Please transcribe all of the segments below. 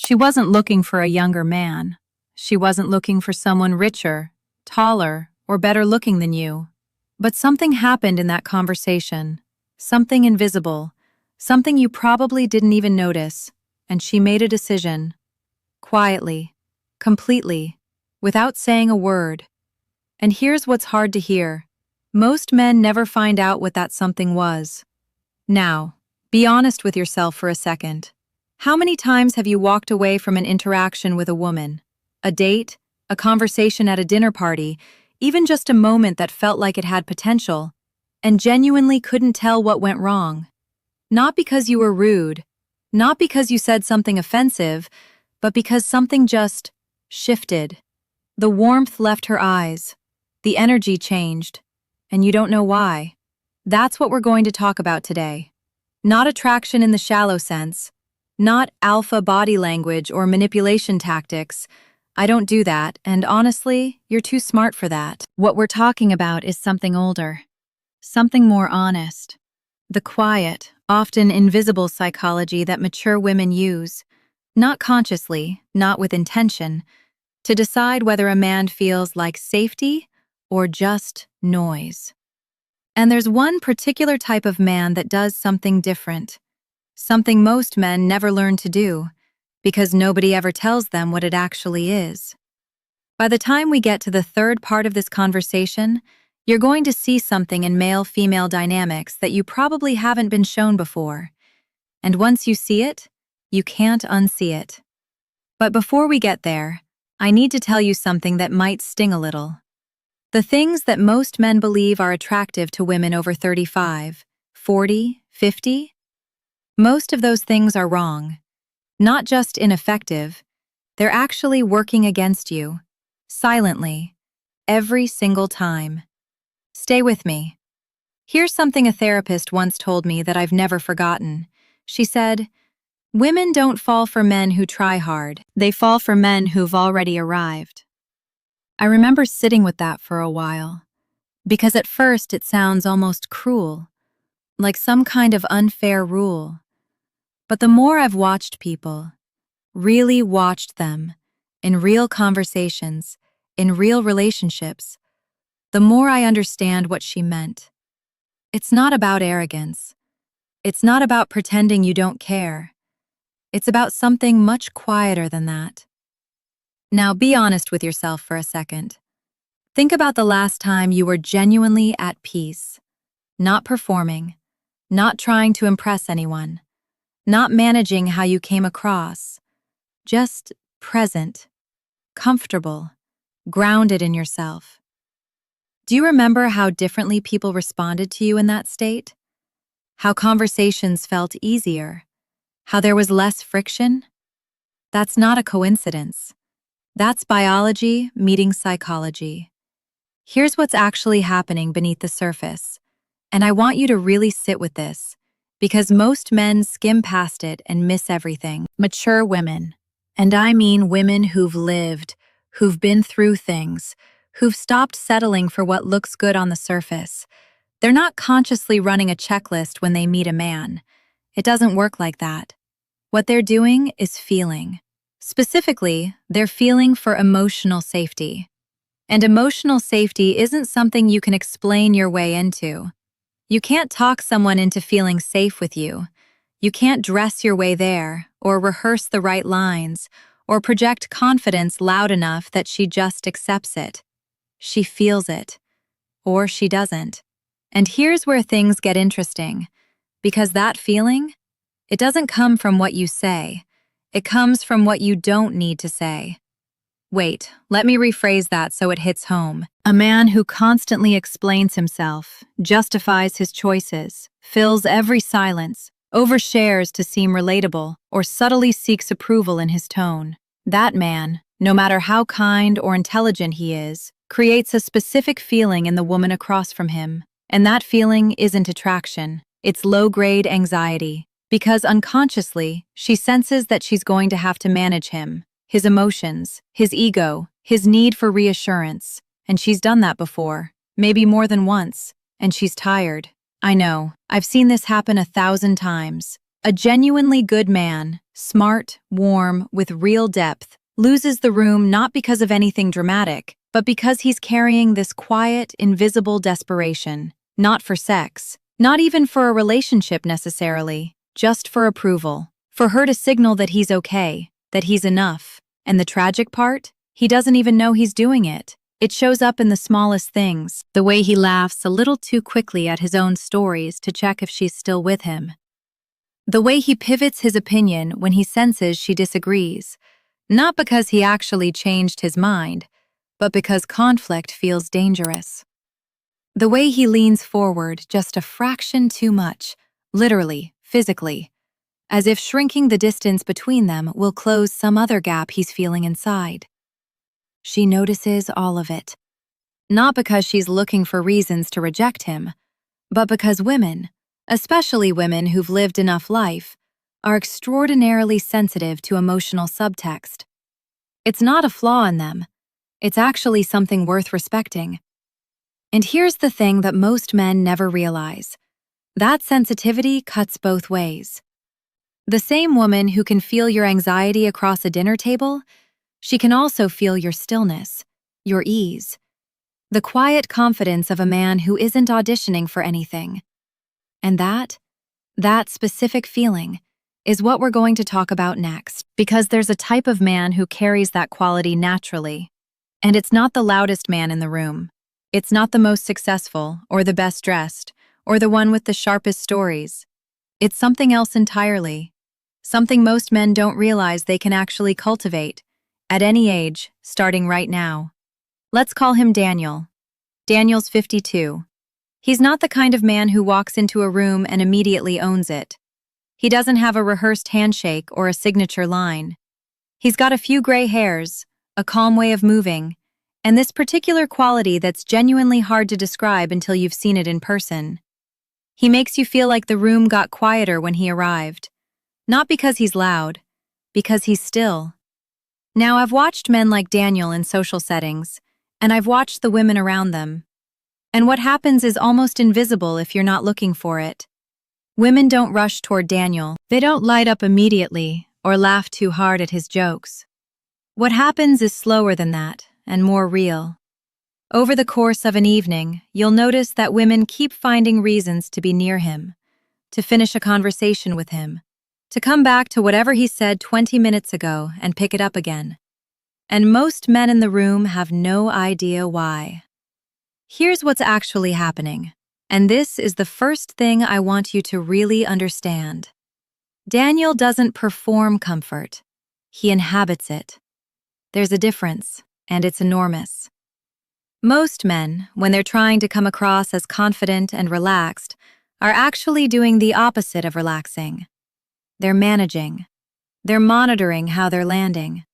She wasn't looking for a younger man. She wasn't looking for someone richer, taller, or better looking than you. But something happened in that conversation. Something invisible. Something you probably didn't even notice. And she made a decision. Quietly. Completely. Without saying a word. And here's what's hard to hear. Most men never find out what that something was. Now, be honest with yourself for a second. How many times have you walked away from an interaction with a woman? A date, a conversation at a dinner party, even just a moment that felt like it had potential, and genuinely couldn't tell what went wrong? Not because you were rude, not because you said something offensive, but because something just shifted. The warmth left her eyes. The energy changed. And you don't know why. That's what we're going to talk about today. Not attraction in the shallow sense. Not alpha body language or manipulation tactics. I don't do that, and honestly, you're too smart for that. What we're talking about is something older. Something more honest. The quiet, often invisible psychology that mature women use, not consciously, not with intention, to decide whether a man feels like safety or just noise. And there's one particular type of man that does something different, something most men never learn to do, because nobody ever tells them what it actually is. By the time we get to the third part of this conversation, you're going to see something in male-female dynamics that you probably haven't been shown before. And once you see it, you can't unsee it. But before we get there, I need to tell you something that might sting a little. The things that most men believe are attractive to women over 35, 40, 50, most of those things are wrong. Not just ineffective, they're actually working against you, silently, every single time. Stay with me. Here's something a therapist once told me that I've never forgotten. She said, "Women don't fall for men who try hard. They fall for men who've already arrived." I remember sitting with that for a while, because at first it sounds almost cruel, like some kind of unfair rule. But the more I've watched people, really watched them, in real conversations, in real relationships, the more I understand what she meant. It's not about arrogance. It's not about pretending you don't care. It's about something much quieter than that. Now be honest with yourself for a second. Think about the last time you were genuinely at peace, not performing, not trying to impress anyone, not managing how you came across, just present, comfortable, grounded in yourself. Do you remember how differently people responded to you in that state? How conversations felt easier? How there was less friction? That's not a coincidence. That's biology meeting psychology. Here's what's actually happening beneath the surface, and I want you to really sit with this, because most men skim past it and miss everything. Mature women, and I mean women who've lived, who've been through things, who've stopped settling for what looks good on the surface. They're not consciously running a checklist when they meet a man. It doesn't work like that. What they're doing is feeling. Specifically, they're feeling for emotional safety. And emotional safety isn't something you can explain your way into. You can't talk someone into feeling safe with you. You can't dress your way there, or rehearse the right lines, or project confidence loud enough that she just accepts it. She feels it. Or she doesn't. And here's where things get interesting. Because that feeling, it doesn't come from what you say. It comes from what you don't need to say. Wait, let me rephrase that so it hits home. A man who constantly explains himself, justifies his choices, fills every silence, overshares to seem relatable, or subtly seeks approval in his tone. That man, no matter how kind or intelligent he is, creates a specific feeling in the woman across from him. And that feeling isn't attraction. It's low-grade anxiety. Because unconsciously, she senses that she's going to have to manage him, his emotions, his ego, his need for reassurance. And she's done that before, maybe more than once, and she's tired. I know, I've seen this happen 1,000 times. A genuinely good man, Smart, warm, with real depth, loses the room not because of anything dramatic, but because he's carrying this quiet, invisible desperation, not for sex, not even for a relationship necessarily, just for approval, for her to signal that he's okay, that he's enough. And the tragic part? He doesn't even know he's doing it. It shows up in the smallest things, the way he laughs a little too quickly at his own stories to check if she's still with him. The way he pivots his opinion when he senses she disagrees, not because he actually changed his mind, but because conflict feels dangerous. The way he leans forward just a fraction too much, literally, physically, as if shrinking the distance between them will close some other gap he's feeling inside. She notices all of it, not because she's looking for reasons to reject him, but because women, especially women who've lived enough life, are extraordinarily sensitive to emotional subtext. It's not a flaw in them. It's actually something worth respecting. And here's the thing that most men never realize. That sensitivity cuts both ways. The same woman who can feel your anxiety across a dinner table, she can also feel your stillness, your ease, the quiet confidence of a man who isn't auditioning for anything. And that specific feeling, is what we're going to talk about next, because there's a type of man who carries that quality naturally. And it's not the loudest man in the room. It's not the most successful, or the best dressed, or the one with the sharpest stories. It's something else entirely. Something most men don't realize they can actually cultivate, at any age, starting right now. Let's call him Daniel. Daniel's 52. He's not the kind of man who walks into a room and immediately owns it. He doesn't have a rehearsed handshake or a signature line. He's got a few gray hairs, a calm way of moving, and this particular quality that's genuinely hard to describe until you've seen it in person. He makes you feel like the room got quieter when he arrived. Not because he's loud, because he's still. Now, I've watched men like Daniel in social settings, and I've watched the women around them. And what happens is almost invisible if you're not looking for it. Women don't rush toward Daniel. They don't light up immediately or laugh too hard at his jokes. What happens is slower than that and more real. Over the course of an evening, you'll notice that women keep finding reasons to be near him, to finish a conversation with him, to come back to whatever he said 20 minutes ago and pick it up again. And most men in the room have no idea why. Here's what's actually happening, and this is the first thing I want you to really understand. Daniel doesn't perform comfort. He inhabits it. There's a difference, and it's enormous. Most men, when they're trying to come across as confident and relaxed, are actually doing the opposite of relaxing. They're managing. They're monitoring how they're landing.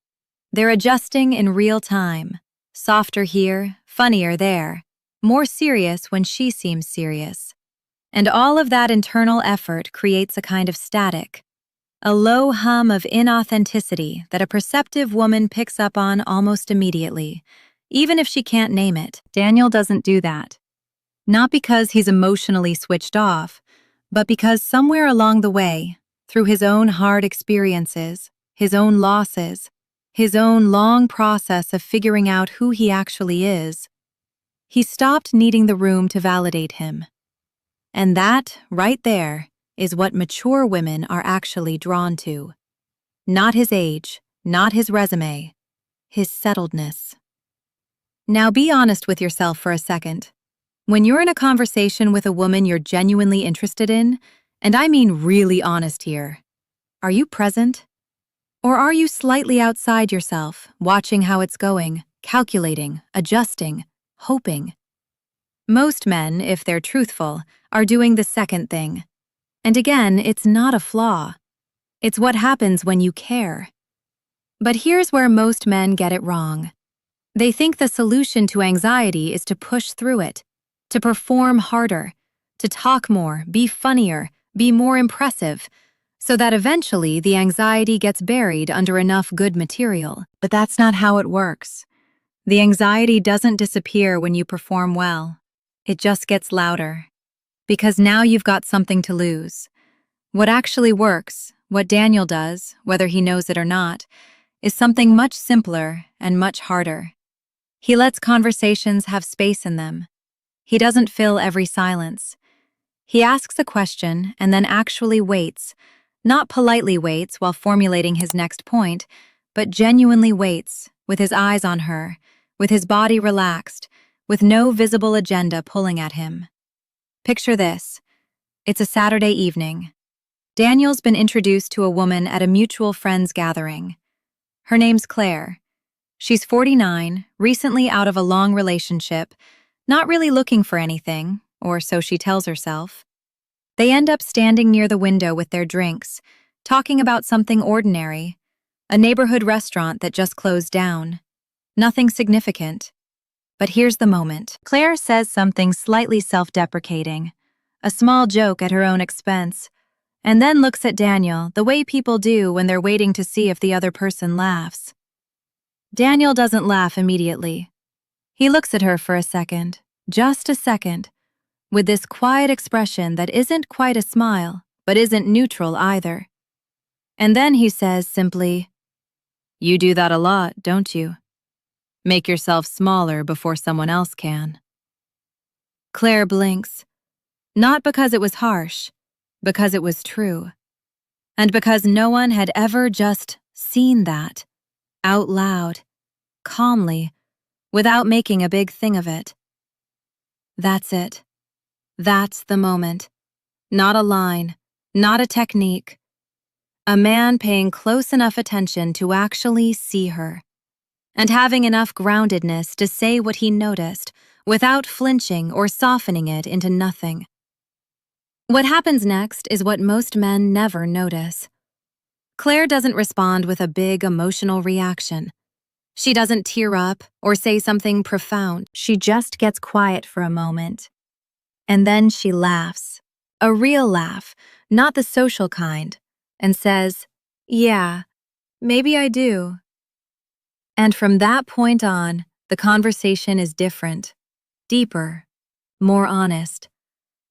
They're adjusting in real time. Softer here, funnier there. More serious when she seems serious. And all of that internal effort creates a kind of static, a low hum of inauthenticity that a perceptive woman picks up on almost immediately, even if she can't name it. Daniel doesn't do that. Not because he's emotionally switched off, but because somewhere along the way, through his own hard experiences, his own losses, his own long process of figuring out who he actually is, he stopped needing the room to validate him. And that, right there, is what mature women are actually drawn to. Not his age, not his resume, his settledness. Now be honest with yourself for a second. When you're in a conversation with a woman you're genuinely interested in, and I mean really honest here, are you present? Or are you slightly outside yourself, watching how it's going, calculating, adjusting, hoping? Most men, if they're truthful, are doing the second thing. And again, it's not a flaw. It's what happens when you care. But here's where most men get it wrong. They think the solution to anxiety is to push through it, to perform harder, to talk more, be funnier, be more impressive, so that eventually the anxiety gets buried under enough good material. But that's not how it works. The anxiety doesn't disappear when you perform well. It just gets louder. Because now you've got something to lose. What actually works, What Daniel does, whether he knows it or not, is something much simpler and much harder. He lets conversations have space in them. He doesn't fill every silence. He asks a question and then actually waits, not politely waits while formulating his next point, but genuinely waits, with his eyes on her, with his body relaxed, with no visible agenda pulling at him. Picture this. It's a Saturday evening. Daniel's been introduced to a woman at a mutual friends gathering. Her name's Claire. She's 49, recently out of a long relationship, not really looking for anything, or so she tells herself. They end up standing near the window with their drinks, talking about something ordinary, a neighborhood restaurant that just closed down. Nothing significant. But here's the moment. Claire says something slightly self-deprecating, a small joke at her own expense, and then looks at Daniel the way people do when they're waiting to see if the other person laughs. Daniel doesn't laugh immediately. He looks at her for a second, just a second, with this quiet expression that isn't quite a smile, but isn't neutral either. And then he says simply, "You do that a lot, don't you? Make yourself smaller before someone else can." Claire blinks, not because it was harsh, because it was true, and because no one had ever just seen that, out loud, calmly, without making a big thing of it. That's it. That's the moment. Not a line, not a technique. A man paying close enough attention to actually see her, and having enough groundedness to say what he noticed without flinching or softening it into nothing. What happens next is what most men never notice. Claire doesn't respond with a big emotional reaction. She doesn't tear up or say something profound. She just gets quiet for a moment. And then she laughs, a real laugh, not the social kind, and says, "Yeah, maybe I do." And from that point on, the conversation is different, deeper, more honest,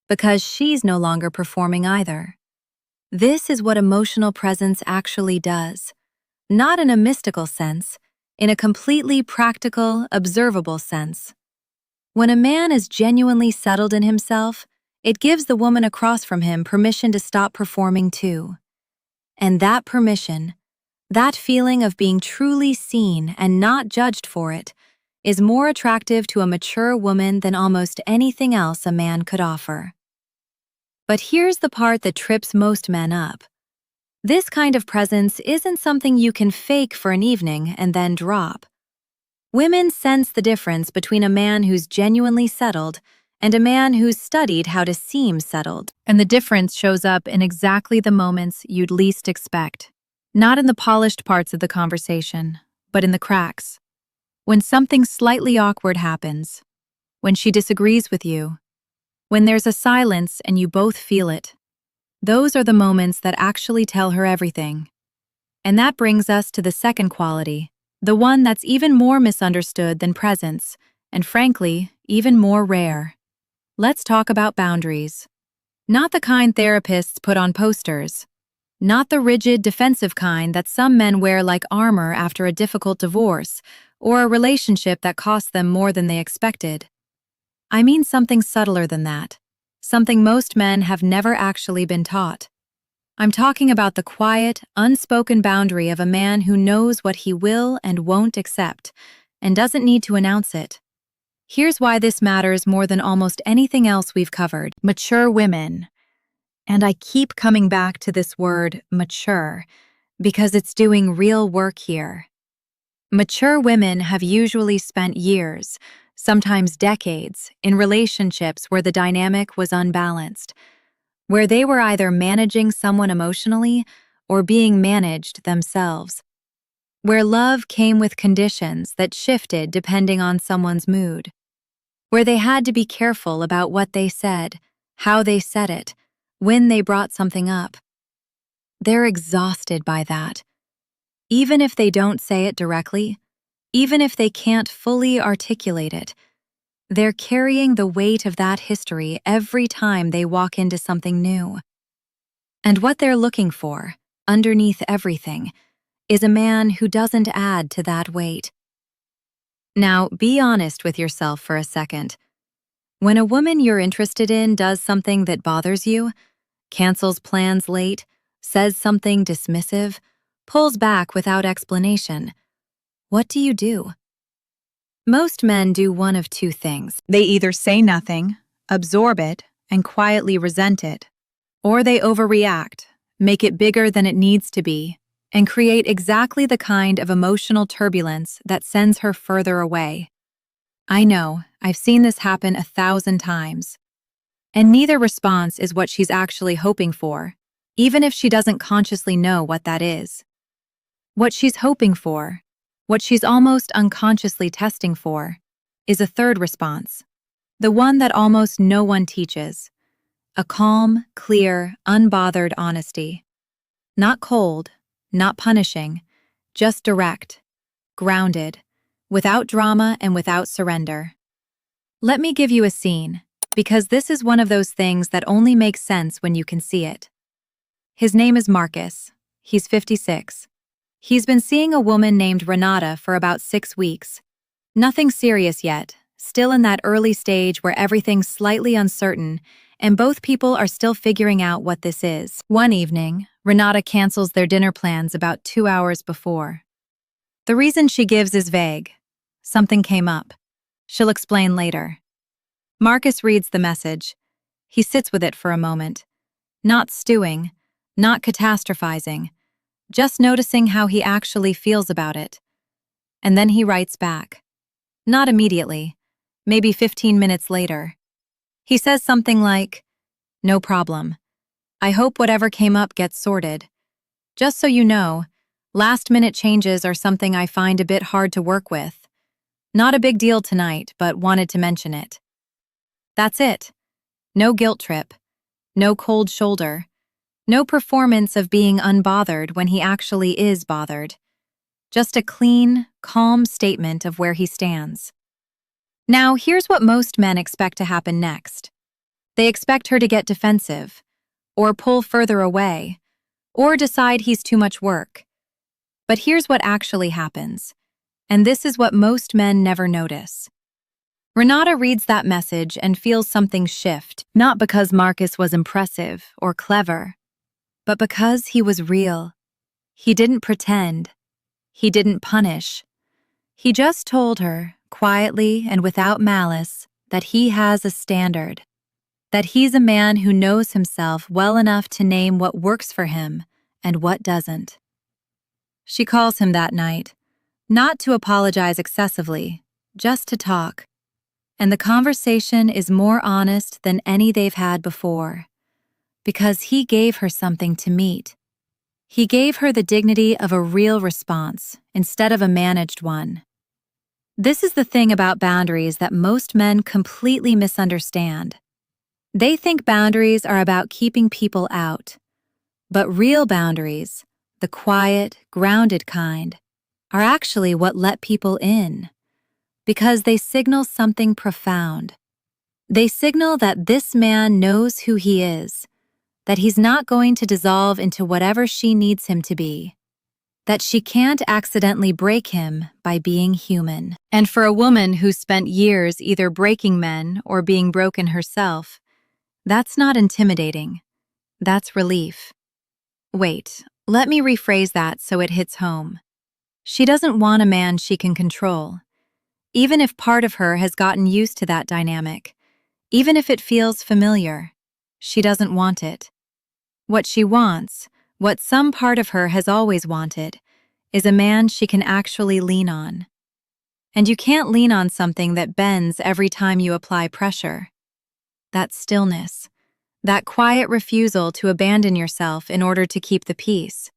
because she's no longer performing either. This is what emotional presence actually does, not in a mystical sense, in a completely practical, observable sense. When a man is genuinely settled in himself, it gives the woman across from him permission to stop performing too. And that permission, that feeling of being truly seen and not judged for it, is more attractive to a mature woman than almost anything else a man could offer. But here's the part that trips most men up. This kind of presence isn't something you can fake for an evening and then drop. Women sense the difference between a man who's genuinely settled and a man who's studied how to seem settled. And the difference shows up in exactly the moments you'd least expect. Not in the polished parts of the conversation, but in the cracks. When something slightly awkward happens, when she disagrees with you, when there's a silence and you both feel it. Those are the moments that actually tell her everything. And that brings us to the second quality, the one that's even more misunderstood than presence, and frankly, even more rare. Let's talk about boundaries. Not the kind therapists put on posters. Not the rigid, defensive kind that some men wear like armor after a difficult divorce, or a relationship that cost them more than they expected. I mean something subtler than that, something most men have never actually been taught. I'm talking about the quiet, unspoken boundary of a man who knows what he will and won't accept, and doesn't need to announce it. Here's why this matters more than almost anything else we've covered. Mature women. And I keep coming back to this word, mature, because it's doing real work here. Mature women have usually spent years, sometimes decades, in relationships where the dynamic was unbalanced, where they were either managing someone emotionally or being managed themselves, where love came with conditions that shifted depending on someone's mood, where they had to be careful about what they said, how they said it, when they brought something up. They're exhausted by that. Even if they don't say it directly, even if they can't fully articulate it, they're carrying the weight of that history every time they walk into something new. And what they're looking for, underneath everything, is a man who doesn't add to that weight. Now, be honest with yourself for a second. When a woman you're interested in does something that bothers you, cancels plans late, says something dismissive, pulls back without explanation, what do you do? Most men do one of two things. They either say nothing, absorb it, and quietly resent it, or they overreact, make it bigger than it needs to be, and create exactly the kind of emotional turbulence that sends her further away. I know, I've seen this happen 1,000 times. And neither response is what she's actually hoping for, even if she doesn't consciously know what that is. What she's hoping for, what she's almost unconsciously testing for, is a third response, the one that almost no one teaches. A calm, clear, unbothered honesty. Not cold, not punishing, just direct, grounded, without drama and without surrender. Let me give you a scene, because this is one of those things that only makes sense when you can see it. His name is Marcus. He's 56. He's been seeing a woman named Renata for about 6 weeks. Nothing serious yet, still in that early stage where everything's slightly uncertain, and both people are still figuring out what this is. One evening, Renata cancels their dinner plans about 2 hours before. The reason she gives is vague. Something came up. She'll explain later. Marcus reads the message. He sits with it for a moment. Not stewing, not catastrophizing, just noticing how he actually feels about it. And then he writes back. Not immediately, maybe 15 minutes later. He says something like, "No problem. I hope whatever came up gets sorted. Just so you know, last-minute changes are something I find a bit hard to work with. Not a big deal tonight, but wanted to mention it." That's it. No guilt trip. No cold shoulder. No performance of being unbothered when he actually is bothered. Just a clean, calm statement of where he stands. Now, here's what most men expect to happen next. They expect her to get defensive, or pull further away, or decide he's too much work. But here's what actually happens, and this is what most men never notice. Renata reads that message and feels something shift, not because Marcus was impressive or clever, but because he was real. He didn't pretend. He didn't punish. He just told her, quietly and without malice, that he has a standard. That he's a man who knows himself well enough to name what works for him and what doesn't. She calls him that night, not to apologize excessively, just to talk. And the conversation is more honest than any they've had before, because he gave her something to meet. He gave her the dignity of a real response instead of a managed one. This is the thing about boundaries that most men completely misunderstand. They think boundaries are about keeping people out, but real boundaries, the quiet, grounded kind, are actually what let people in, because they signal something profound. They signal that this man knows who he is, that he's not going to dissolve into whatever she needs him to be, that she can't accidentally break him by being human. And for a woman who's spent years either breaking men or being broken herself, that's not intimidating. That's relief. Wait, let me rephrase that so it hits home. She doesn't want a man she can control. Even if part of her has gotten used to that dynamic, even if it feels familiar, she doesn't want it. What she wants, what some part of her has always wanted, is a man she can actually lean on. And you can't lean on something that bends every time you apply pressure. That stillness, that quiet refusal to abandon yourself in order to keep the peace.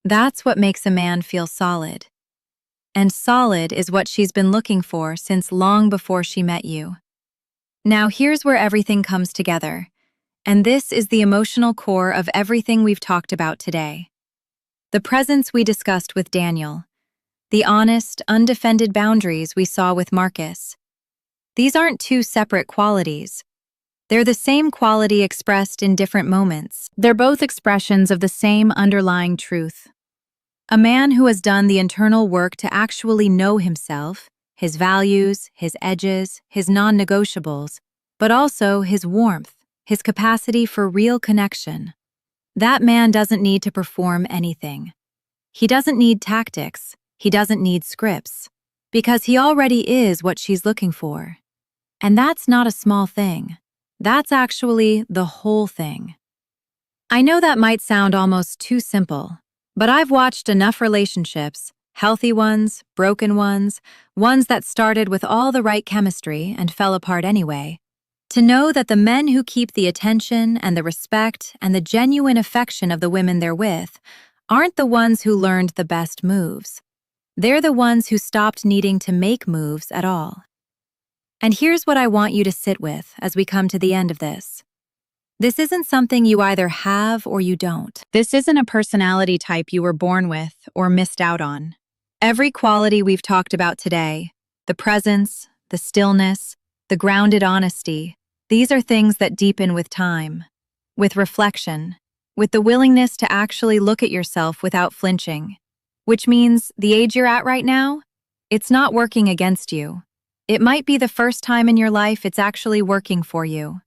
That's what makes a man feel solid. And solid is what she's been looking for since long before she met you. Now here's where everything comes together, and this is the emotional core of everything we've talked about today. The presence we discussed with Daniel, the honest, undefended boundaries we saw with Marcus. These aren't two separate qualities. They're the same quality expressed in different moments. They're both expressions of the same underlying truth. A man who has done the internal work to actually know himself, his values, his edges, his non-negotiables, but also his warmth, his capacity for real connection. That man doesn't need to perform anything. He doesn't need tactics. He doesn't need scripts. Because he already is what she's looking for. And that's not a small thing. That's actually the whole thing. I know that might sound almost too simple, but I've watched enough relationships, healthy ones, broken ones that started with all the right chemistry and fell apart anyway, to know that the men who keep the attention and the respect and the genuine affection of the women they're with aren't the ones who learned the best moves. They're the ones who stopped needing to make moves at all. And here's what I want you to sit with as we come to the end of this. This isn't something you either have or you don't. This isn't a personality type you were born with or missed out on. Every quality we've talked about today, the presence, the stillness, the grounded honesty, these are things that deepen with time, with reflection, with the willingness to actually look at yourself without flinching. Which means the age you're at right now, it's not working against you. It might be the first time in your life it's actually working for you.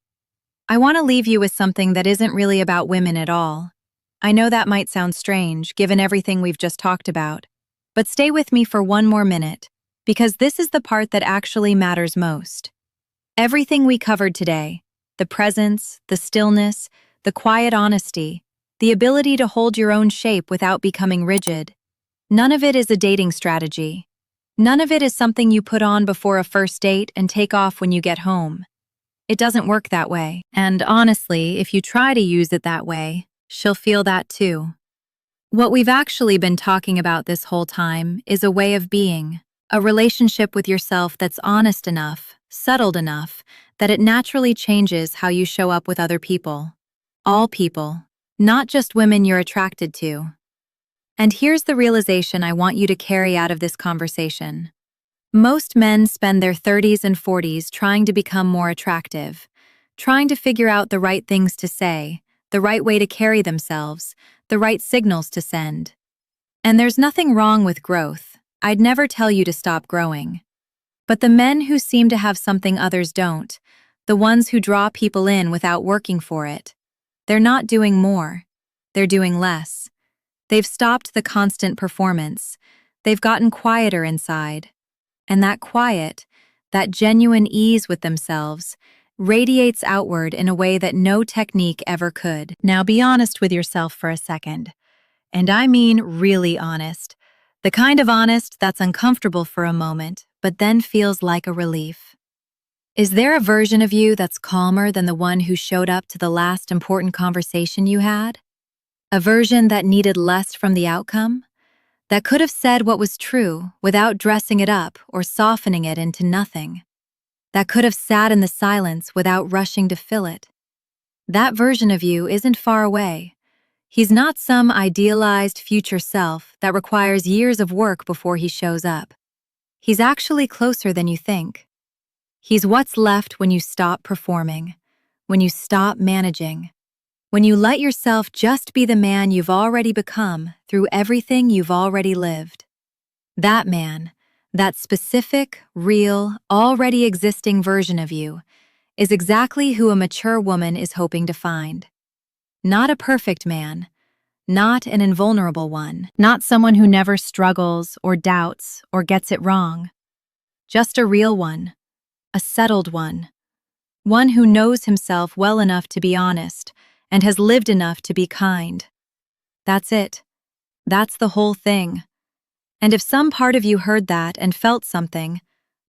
I want to leave you with something that isn't really about women at all. I know that might sound strange, given everything we've just talked about, but stay with me for one more minute, because this is the part that actually matters most. Everything we covered today, the presence, the stillness, the quiet honesty, the ability to hold your own shape without becoming rigid, none of it is a dating strategy. None of it is something you put on before a first date and take off when you get home. It doesn't work that way. And honestly, if you try to use it that way, she'll feel that too. What we've actually been talking about this whole time is a way of being, a relationship with yourself that's honest enough, settled enough, that it naturally changes how you show up with other people. All people, not just women you're attracted to. And here's the realization I want you to carry out of this conversation. Most men spend their 30s and 40s trying to become more attractive, trying to figure out the right things to say, the right way to carry themselves, the right signals to send. And there's nothing wrong with growth. I'd never tell you to stop growing. But the men who seem to have something others don't, the ones who draw people in without working for it, they're not doing more. They're doing less. They've stopped the constant performance. They've gotten quieter inside. And that quiet, that genuine ease with themselves, radiates outward in a way that no technique ever could. Now be honest with yourself for a second. And I mean really honest. The kind of honest that's uncomfortable for a moment, but then feels like a relief. Is there a version of you that's calmer than the one who showed up to the last important conversation you had? A version that needed less from the outcome? That could have said what was true without dressing it up or softening it into nothing? That could have sat in the silence without rushing to fill it? That version of you isn't far away. He's not some idealized future self that requires years of work before he shows up. He's actually closer than you think. He's what's left when you stop performing, when you stop managing, when you let yourself just be the man you've already become through everything you've already lived. That man, that specific, real, already existing version of you, is exactly who a mature woman is hoping to find. Not a perfect man, not an invulnerable one, not someone who never struggles or doubts or gets it wrong. Just a real one, a settled one who knows himself well enough to be honest and has lived enough to be kind. That's it. That's the whole thing. And if some part of you heard that and felt something,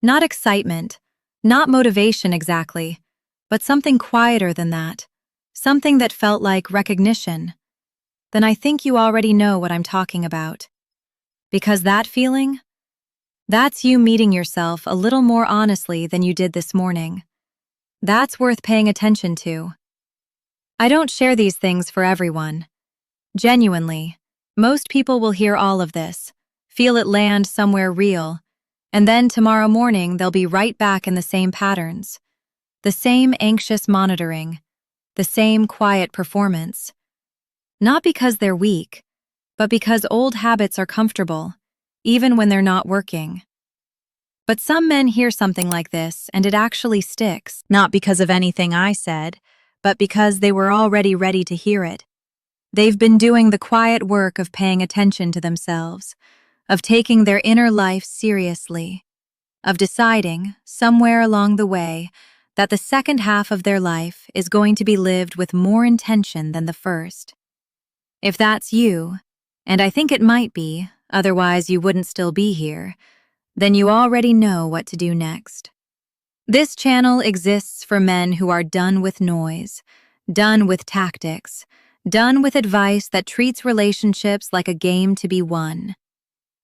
not excitement, not motivation exactly, but something quieter than that, something that felt like recognition, then I think you already know what I'm talking about. Because that feeling, that's you meeting yourself a little more honestly than you did this morning. That's worth paying attention to. I don't share these things for everyone. Genuinely, most people will hear all of this, feel it land somewhere real, and then tomorrow morning they'll be right back in the same patterns. The same anxious monitoring, the same quiet performance. Not because they're weak, but because old habits are comfortable, even when they're not working. But some men hear something like this, and it actually sticks, not because of anything I said, but because they were already ready to hear it. They've been doing the quiet work of paying attention to themselves, of taking their inner life seriously, of deciding, somewhere along the way, that the second half of their life is going to be lived with more intention than the first. If that's you, and I think it might be, otherwise you wouldn't still be here, then you already know what to do next. This channel exists for men who are done with noise, done with tactics, done with advice that treats relationships like a game to be won.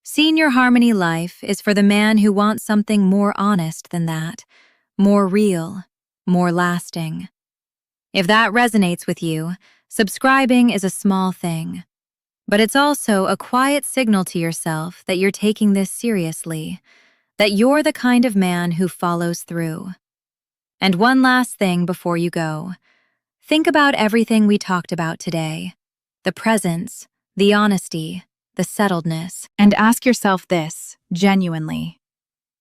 Senior Harmony Life is for the man who wants something more honest than that, more real, more lasting. If that resonates with you, subscribing is a small thing. But it's also a quiet signal to yourself that you're taking this seriously, that you're the kind of man who follows through. And one last thing before you go. Think about everything we talked about today. The presence, the honesty, the settledness. And ask yourself this, genuinely.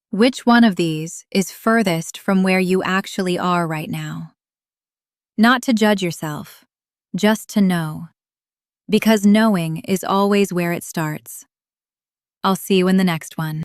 Which one of these is furthest from where you actually are right now? Not to judge yourself, just to know. Because knowing is always where it starts. I'll see you in the next one.